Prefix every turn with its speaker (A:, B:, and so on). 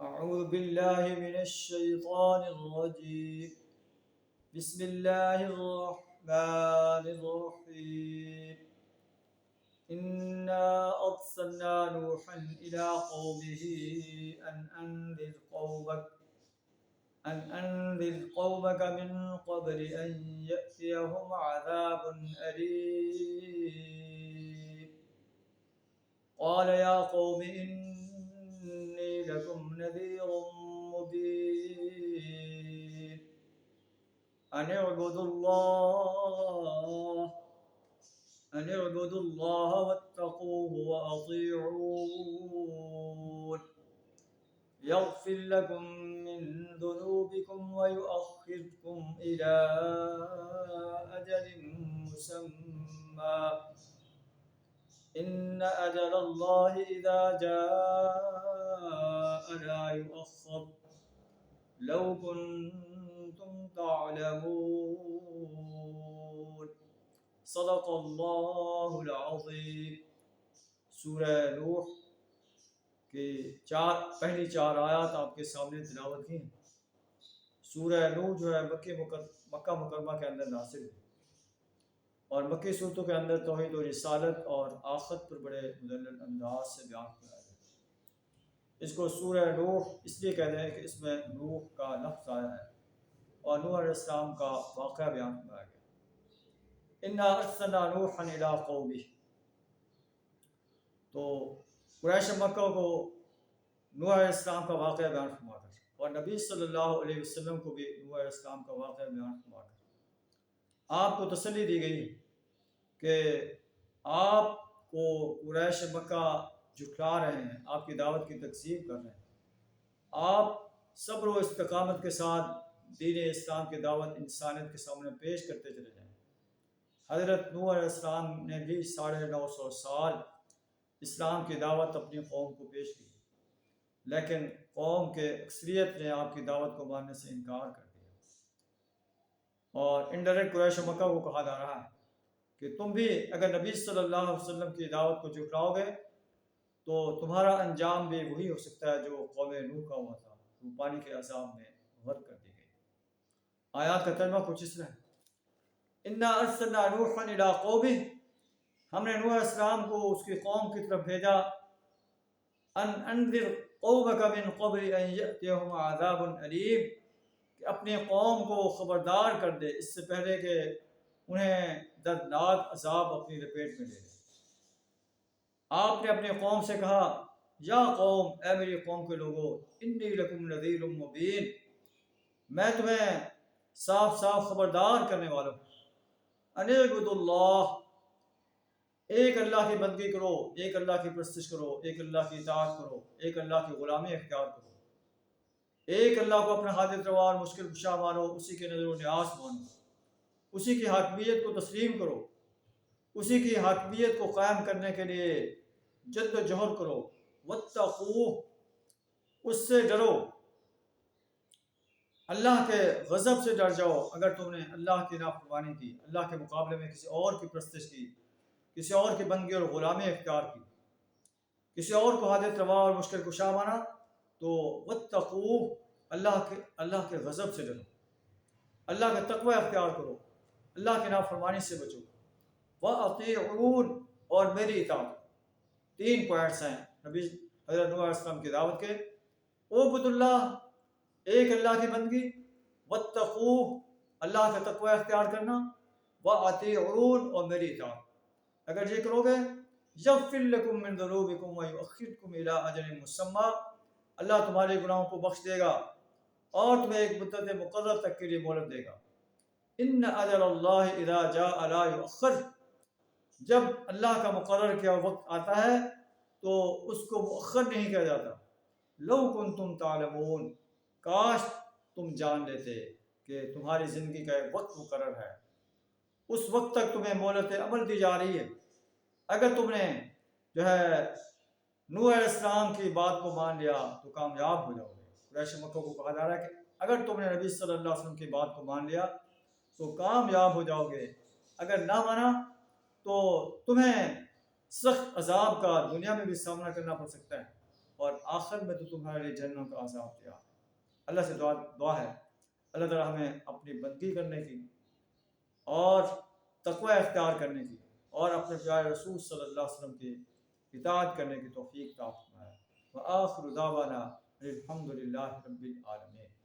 A: أعوذ بالله من الشيطان الرجيم. بسم الله الرحمن الرحيم. إنا أرسلنا نوحا إلى قومه أن أنذر قومك من قبل أن يأتيهم عذاب أليم. قال يا قوم إني لكم نذير مبين أن اعبدوا الله واتقوه وأطيعون يغفر لكم من ذنوبكم ويؤخركم إلى أجل مسمى إن أجل الله إذا جاء لا يؤخر لو كنتم تعلمون. صدق اللہ العظیم. سورہ نوح کے پہلی چار آیات آپ کے سامنے تلاوت کی ہیں. سورہ نوح جو ہے مکہ مکرمہ کے اندر نازل ہے اور مکی صورتوں کے اندر توحید و رسالت اور آخرت پر بڑے مدلل انداز سے بیان کیا ہے. اس کو سورہ نوح اس لیے کہتے ہیں کہ اس میں نوح کا لفظ آیا ہے اور نوح علیہ السلام کا واقعہ بیان کیا گیا. انا ارسلنا نوحا الی قومہ، تو قریش مکہ کو نوح علیہ السلام کا واقعہ بیان فرما کر اور نبی صلی اللہ علیہ وسلم کو بھی نوح علیہ السلام کا واقعہ بیان فرما کر آپ کو تسلی دی گئی کہ آپ کو قریش مکہ جھٹلا رہے ہیں، آپ کی دعوت کی تکذیب کر رہے ہیں. آپ صبر و استقامت کے ساتھ دین اسلام کی دعوت انسانیت کے سامنے پیش کرتے چلے جائیں. حضرت نوح علیہ السلام نے بھی 950 سال اسلام کی دعوت اپنی قوم کو پیش کی، لیکن قوم کے اکثریت نے آپ کی دعوت کو ماننے سے انکار کر دیا اور انڈائریکٹ قریش مکہ کو کہا جا رہا ہے کہ تم بھی اگر نبی صلی اللہ علیہ وسلم کی دعوت کو جھٹلاؤ گے تو تمہارا انجام بھی وہی ہو سکتا ہے جو قوم نوح کا ہوا تھا، وہ پانی کے عذاب میں غرق کر دی گئی. آیات کا ترجمہ کچھ اس طرح ہے: انا ارسلنا نوحا الی قومہ، ہم نے نوح علیہ السلام کو اس کی قوم کی طرف بھیجا. ان انذر قومک من قبل ان یأتیہم عذاب علیم، کہ اپنی قوم کو خبردار کر دے اس سے پہلے کہ انہیں دردناک عذاب اپنی لپیٹ میں لے لے. آپ نے اپنی قوم سے کہا یا قوم، اے میری قوم کے لوگوں، انی لکم نذیر مبین، میں تمہیں صاف صاف خبردار کرنے والا ہوں. ان اعبدوا اللہ، ایک اللہ کی بندگی کرو، ایک اللہ کی پرستش کرو، ایک اللہ کی اطاعت کرو، ایک اللہ کی غلامی اختیار کرو، ایک اللہ کو اپنا حاجت روا اور مشکل کشا مانو، اسی کے نظر و نیاز مانو، اسی کی حاکمیت کو تسلیم کرو، اسی کی حاکمیت کو قائم کرنے کے لیے جد و جہد کرو. واتقوہ، اس سے ڈرو، اللہ کے غضب سے ڈر جاؤ اگر تم نے اللہ کی نافرمانی کی، اللہ کے مقابلے میں کسی اور کی پرستش کی، کسی اور کی بندگی اور غلامی اختیار کی، کسی اور کو حاجت روا اور مشکل کشا مانا، تو واتقوہ، اللہ کے غضب سے ڈرو، اللہ کا تقوی اختیار کرو، اللہ کی نافرمانی سے بچو. وَأَطِيعُونَ، اور میری اطاعت. 3 پوائنٹس ہیں نبی حضرت نوح علیہ السلام کی دعوت کے: اعبدوا اللہ، ایک اللہ کی بندگی، واتقوہ، اللہ کا تقوی اختیار کرنا، وَأَطِيعُونَ، اور میری اطاعت. اگر یہ کرو گے یغفر لکم من ذنوبکم ویؤخرکم الی اجل مسمی، اللہ تمہارے گناہوں کو بخش دے گا اور تمہیں ایک مدت مقرر تک کے لیے مہلت دے گا. ان اجل اللہ اذا جاء لا یؤخر، جب اللہ کا مقرر کیا وقت آتا ہے تو اس کو مؤخر نہیں کیا جاتا. لو کنتم تعلمون، کاش تم جان لیتے کہ تمہاری زندگی کا ایک وقت مقرر ہے، اس وقت تک تمہیں مہلت عمل دی جا رہی ہے. اگر تم نے جو ہے نوح علیہ السلام کی بات کو مان لیا تو کامیاب ہو جاؤ گے. قریش مکہ کو کہا جا رہا ہے کہ اگر تم نے نبی صلی اللہ علیہ وسلم کی بات کو مان لیا تو کامیاب ہو جاؤ گے، اگر نہ مانا تو تمہیں سخت عذاب کا دنیا میں بھی سامنا کرنا پڑ سکتا ہے اور آخر میں تو تمہارے لیے جہنم کا عذاب تیار ہے۔ اللہ سے دعا ہے اللہ تعالیٰ ہمیں اپنی بندگی کرنے کی اور تقوی اختیار کرنے کی اور اپنے پیارے رسول صلی اللہ علیہ وسلم کی اطاعت کرنے کی توفیق عطا فرمائے۔ وآخر دعوانا الحمد للہ رب العالمین۔